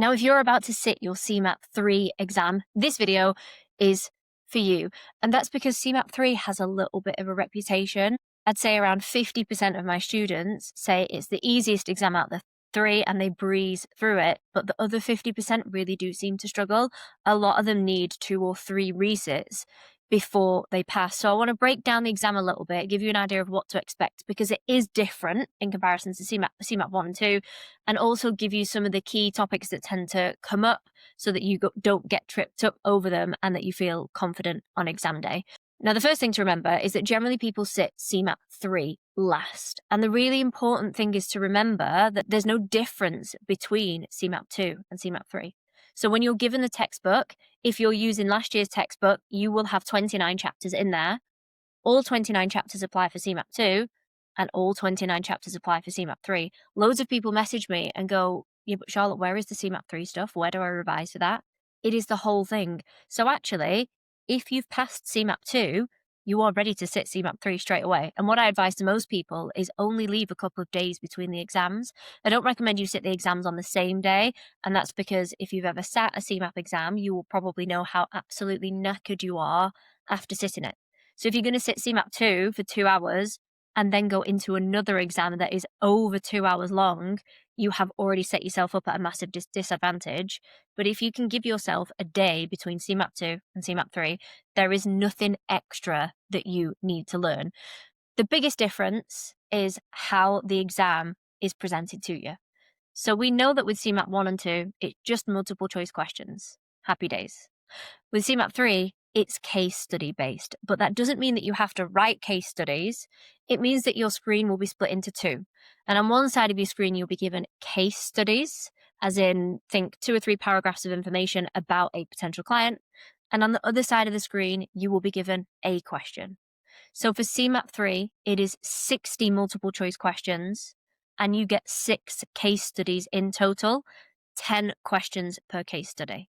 Now, if you're about to sit your CeMAP 3 exam, this video is for you. And that's because CeMAP 3 has a little bit of a reputation. I'd say around 50% of my students say it's the easiest exam out of the 3 and they breeze through it, but the other 50% really do seem to struggle. A lot of them need 2 or 3 resits before they pass. So I want to break down the exam a little bit, give you an idea of what to expect, because it is different in comparison to CeMAP 1 and 2, and also give you some of the key topics that tend to come up so that you don't get tripped up over them and that you feel confident on exam day. Now, the first thing to remember is that generally people sit CeMAP 3 last. And the really important thing is to remember that there's no difference between CeMAP 2 and CeMAP 3. So when you're given the textbook, if you're using last year's textbook, you will have 29 chapters in there. All 29 chapters apply for CeMAP 2 and all 29 chapters apply for CeMAP 3. Loads of people message me and go, yeah, but Charlotte, where is the CeMAP 3 stuff? Where do I revise for that? It is the whole thing. So actually, if you've passed CeMAP 2, you are ready to sit CeMAP 3 straight away. And what I advise to most people is only leave a couple of days between the exams. I don't recommend you sit the exams on the same day. And that's because if you've ever sat a CeMAP exam, you will probably know how absolutely knackered you are after sitting it. So if you're going to sit CeMAP 2 for 2 hours and then go into another exam that is over 2 hours long, you have already set yourself up at a massive disadvantage. But if you can give yourself a day between CeMAP 2 and CeMAP 3, there is nothing extra that you need to learn. The biggest difference is how the exam is presented to you. So we know that with CeMAP 1 and 2, it's just multiple choice questions. Happy days. With CeMAP 3, it's case study based, but that doesn't mean that you have to write case studies. It means that your screen will be split into 2. And on one side of your screen, you'll be given case studies, as in think 2 or 3 paragraphs of information about a potential client. And on the other side of the screen, you will be given a question. So for CeMAP 3, it is 60 multiple choice questions, and you get 6 case studies in total, 10 questions per case study.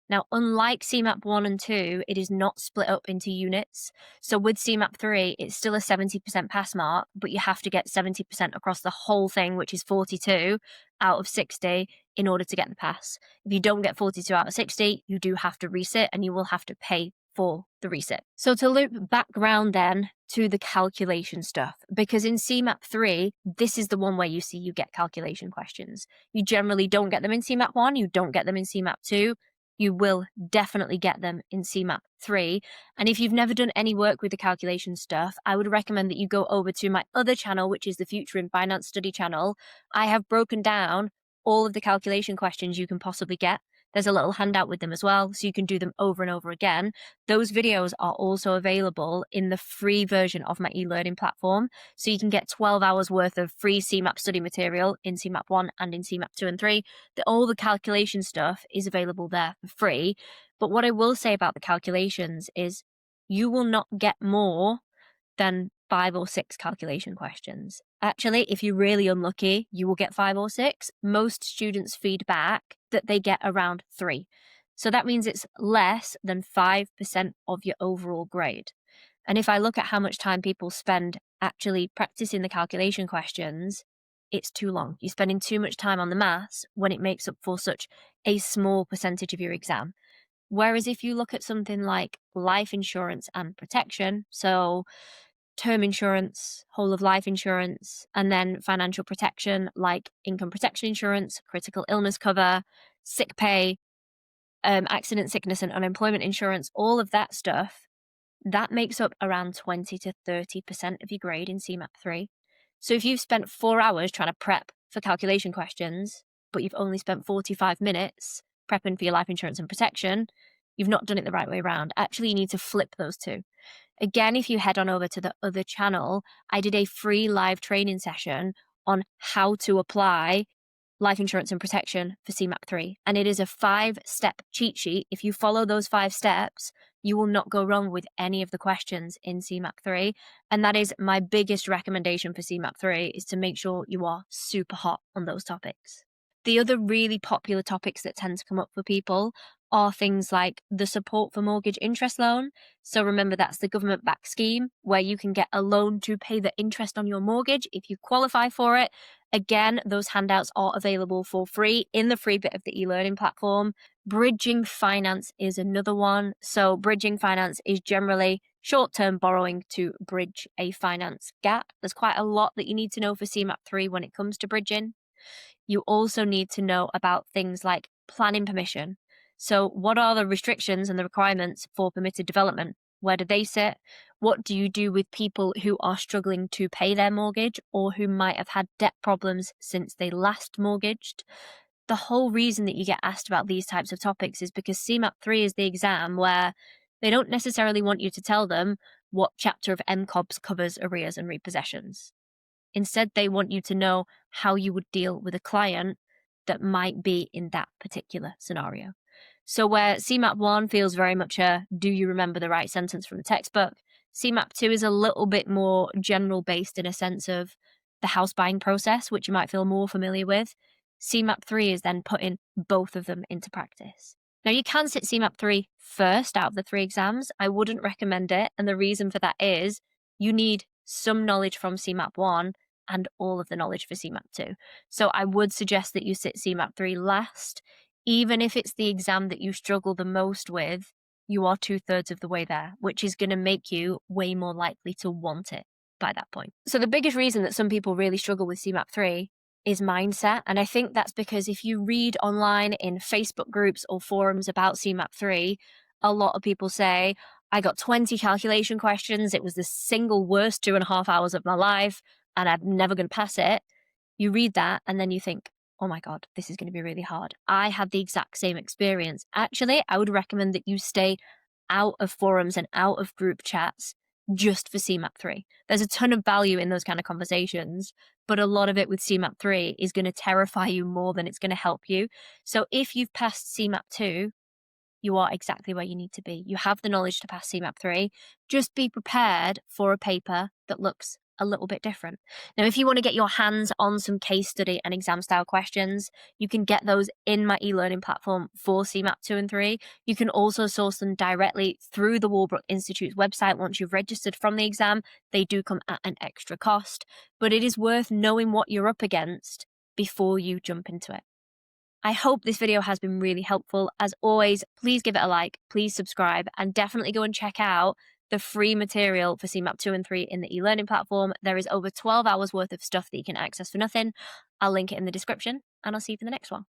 Now, unlike CeMAP 1 and 2, it is not split up into units. So with CeMAP 3, it's still a 70% pass mark, but you have to get 70% across the whole thing, which is 42 out of 60 in order to get the pass. If you don't get 42 out of 60, you do have to resit and you will have to pay for the resit. So to loop back round then to the calculation stuff, because in CeMAP 3, this is the one where you get calculation questions. You generally don't get them in CeMAP 1, you don't get them in CeMAP 2. You will definitely get them in CeMAP 3. And if you've never done any work with the calculation stuff, I would recommend that you go over to my other channel, which is the Future in Finance Study channel. I have broken down all of the calculation questions you can possibly get. There's a little handout with them as well, so you can do them over and over again. Those videos are also available in the free version of my e-learning platform. So you can get 12 hours worth of free CeMAP study material in CeMAP 1 and in CeMAP 2 and 3. All the calculation stuff is available there for free. But what I will say about the calculations is you will not get more than 5 or 6 calculation questions. Actually, if you're really unlucky, you will get 5 or 6. Most students feedback that they get around 3. So that means it's less than 5% of your overall grade. And if I look at how much time people spend actually practicing the calculation questions, it's too long. You're spending too much time on the maths when it makes up for such a small percentage of your exam. Whereas if you look at something like life insurance and protection, so term insurance, whole of life insurance, and then financial protection like income protection insurance, critical illness cover, sick pay, accident, sickness, and unemployment insurance, all of that stuff, that makes up around 20 to 30% of your grade in CeMAP 3. So if you've spent 4 hours trying to prep for calculation questions, but you've only spent 45 minutes prepping for your life insurance and protection, you've not done it the right way around. Actually, you need to flip those two. Again, if you head on over to the other channel, I did a free live training session on how to apply life insurance and protection for CeMAP 3. And it is a 5-step cheat sheet. If you follow those 5 steps, you will not go wrong with any of the questions in CeMAP 3. And that is my biggest recommendation for CeMAP 3, is to make sure you are super hot on those topics. The other really popular topics that tend to come up for people are things like the support for mortgage interest loan. So remember, that's the government-backed scheme where you can get a loan to pay the interest on your mortgage if you qualify for it. Again, those handouts are available for free in the free bit of the e-learning platform. Bridging finance is another one. So bridging finance is generally short-term borrowing to bridge a finance gap. There's quite a lot that you need to know for CeMAP 3 when it comes to bridging. You also need to know about things like planning permission. So what are the restrictions and the requirements for permitted development? Where do they sit? What do you do with people who are struggling to pay their mortgage or who might have had debt problems since they last mortgaged? The whole reason that you get asked about these types of topics is because CeMAP 3 is the exam where they don't necessarily want you to tell them what chapter of MCOBS covers arrears and repossessions. Instead, they want you to know how you would deal with a client that might be in that particular scenario. So where CeMAP 1 feels very much a do you remember the right sentence from the textbook, CeMAP 2 is a little bit more general based in a sense of the house buying process, which you might feel more familiar with. CeMAP 3 is then putting both of them into practice. Now, you can sit CeMAP 3 first out of the 3 exams. I wouldn't recommend it. And the reason for that is you need some knowledge from CeMAP 1 and all of the knowledge for CeMAP 2. So I would suggest that you sit CeMAP 3 last. Even if it's the exam that you struggle the most with, you are 2/3 of the way there, which is going to make you way more likely to want it by that point. So the biggest reason that some people really struggle with CeMAP 3 is mindset. And I think that's because if you read online in Facebook groups or forums about CeMAP 3, a lot of people say, I got 20 calculation questions. It was the single worst 2.5 hours of my life, and I'm never going to pass it. You read that and then you think, oh my God, this is going to be really hard. I had the exact same experience. Actually, I would recommend that you stay out of forums and out of group chats just for CeMAP 3. There's a ton of value in those kind of conversations, but a lot of it with CeMAP 3 is going to terrify you more than it's going to help you. So if you've passed CeMAP 2, you are exactly where you need to be. You have the knowledge to pass CeMAP 3. Just be prepared for a paper that looks a little bit different. Now, if you want to get your hands on some case study and exam style questions, you can get those in my e-learning platform for CeMAP 2 and 3. You can also source them directly through the Walbrook Institute's website once you've registered from the exam. They do come at an extra cost, but it is worth knowing what you're up against before you jump into it. I hope this video has been really helpful. As always, please give it a like, please subscribe, and definitely go and check out the free material for CeMAP 2 and 3 in the e-learning platform. There is over 12 hours worth of stuff that you can access for nothing. I'll link it in the description, and I'll see you for the next one.